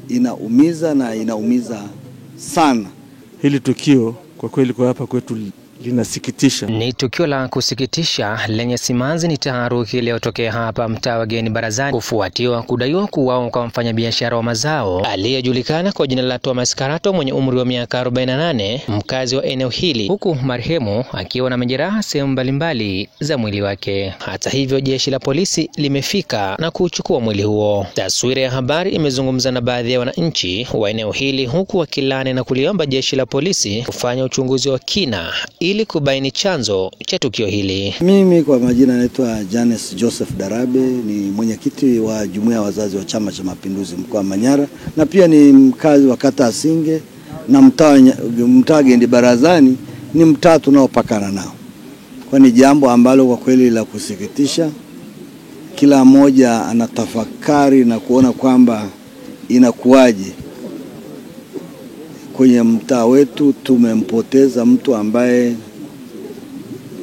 inaumiza na inaumiza sana. Hili tukio kwa kweli kwa hapa kwetu linasikitisha. Ni tukio la kusikitisha lenye simanzi. Ni taharuki iliyotokea hapa mtaa wa Geni Barazani kufuatiwa kudaiwa kuuawa kwa mfanyabiashara wa mazao aliyejulikana kwa jina la Thomas Karato mwenye umri wa miaka 48, mkazi wa eneo hili, huku marehemu akiwa na majeraha sehemu mbalimbali za mwili wake. Hata hivyo, jeshi la polisi limefika na kuchukua mwili huo. Taswira ya habari imezungumza na baadhi ya wananchi wa eneo hili, huku wakilani na kuliomba jeshi la polisi kufanya uchunguzi wa kina ili kubaini chanzo cha tukio hili. Mimi kwa majina naitwa Janes Joseph Darabe, ni mwenyekiti wa jumuiya ya wazazi wa Chama cha Mapinduzi mkoa wa Manyara, na pia ni mkazi wa kata Asinge, na mtaa Geni Barazani ni mtaa tunaopakana nao. Kwa ni jambo ambalo kwa kweli la kusikitisha. Kila mmoja anatafakari na kuona kwamba inakuwaje kwenye mtaa wetu tumempoteza mtu ambaye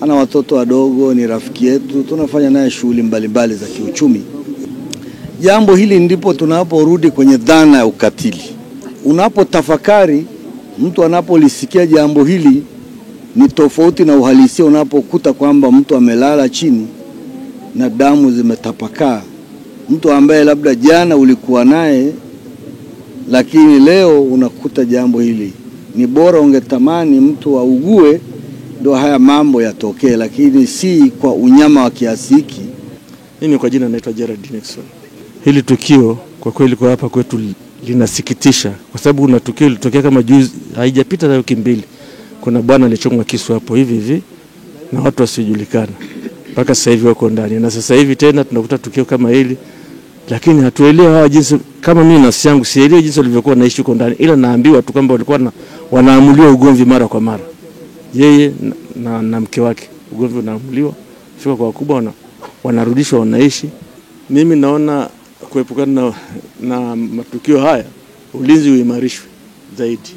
ana watoto wadogo, ni rafiki yetu, tunafanya naye shughuli mbalimbali za kiuchumi. Jambo hili ndipo tunaporudi kwenye dhana ya ukatili. Unapotafakari, mtu anapolisikia jambo hili ni tofauti na uhalisia unapokuta kwamba mtu amelala chini na damu zimetapakaa. Mtu ambaye labda jana ulikuwa naye lakini leo unakuta jambo hili. Ni bora ungetamani mtu augue ndio haya mambo yatokee, lakini si kwa unyama wa kiasi hiki. Mimi kwa jina naitwa Gerald Nixon. Hili tukio kwa kweli kwa hapa kwetu linasikitisha, kwa sababu kuna tukio lilitokea kama juzi, haijapita wiki mbili. Kuna bwana alichomwa kisu hapo hivi na watu wasiojulikana. Mpaka sasa hivi wako ndani, na sasa hivi tena tunakuta tukio kama hili. Lakini hatuelewi hawa jinsi, kama mimi nafsi yangu sielewi jinsi walivyokuwa naishi huko ndani, ila naambiwa tu kwamba walikuwa wanaamuliwa ugomvi mara kwa mara. Yeye na mke wake, ugomvi unaamuliwa, fika kwa wakubwa wanarudishwa wanaishi. Mimi naona kuepukana na matukio haya, ulinzi uimarishwe zaidi.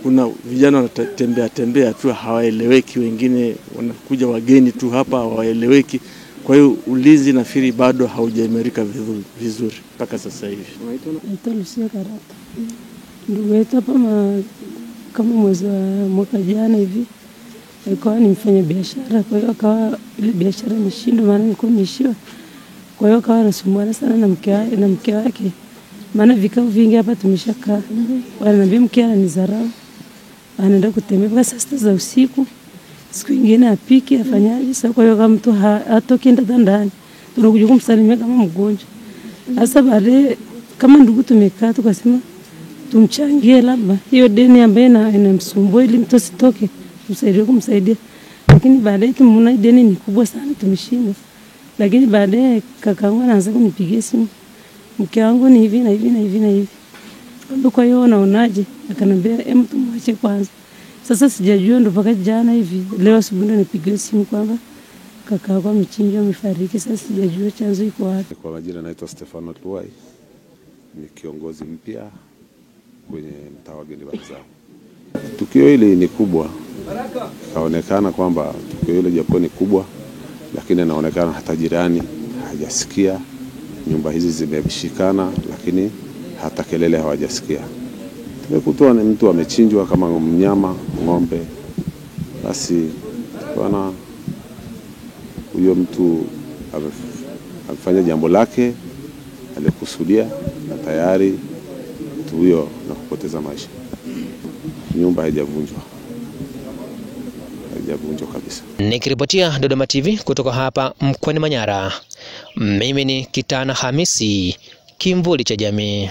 Kuna vijana wanatembea tu hawaeleweki, wengine wanakuja wageni tu hapa hawaeleweki. Kwa hiyo ulinzi nafikiri bado haujaimarika vizuri mpaka sasa hivi. Naitwa Lucia Karato. Ndugu yetu hapa kama mwezi wa mwaka jana hivi alikuwa ni mfanya biashara, kwa hiyo akawa ile biashara imeshindwa, maana ilikuwa imeishiwa. Kwa hiyo akawa anasumbuana sana na mke wake. Maana vikao vingi hapa tumeshakaa. Wananiambia mke ananizarau. Anaenda kutembea mpaka saa 6 za usiku. Siku nyingine apiki afanyaje? Sasa kwa hiyo kama mtu hatoki ndani, tunakuja kumsalimia kama mgonjwa. Sasa baadaye kama ndugu tumekaa tukasema tumchangie labda hiyo deni ambayo inamsumbua ili mtu asitoke, kumsaidia. Lakini baadaye tumeona deni ni kubwa sana, tumeshinda. Lakini baadaye kakaangu anaanza kunipigia simu, mke wangu ni hivi na hivi na hivi na hivi. Kwa hiyo unaonaje? Akanambia mtu mwache kwanza. Sasa sijajua, ndo mpaka jana hivi leo asubuhi ndo nipigiwa simu kwamba kaka wako amechinjwa, amefariki. Sasa sijajua chanzo iko wapi. Kwa majina naitwa Stefano Tuwai, ni kiongozi mpya kwenye mtaa wa Geni Barazani. Tukio hili ni kubwa. Kaonekana kwamba tukio hili japo ni kubwa, lakini inaonekana hata jirani hajasikia. Nyumba hizi zimeshikana, lakini hata kelele hawajasikia. Tumekutwa ni mtu amechinjwa kama mnyama, ng'ombe. Basi bwana huyo mtu amefanya jambo lake alikusudia, na tayari mtu huyo na kupoteza maisha. Nyumba haijavunjwa kabisa. Nikiripotia Dodoma TV kutoka hapa mkoani Manyara, mimi ni Kitana Hamisi, Kimvuli cha Jamii.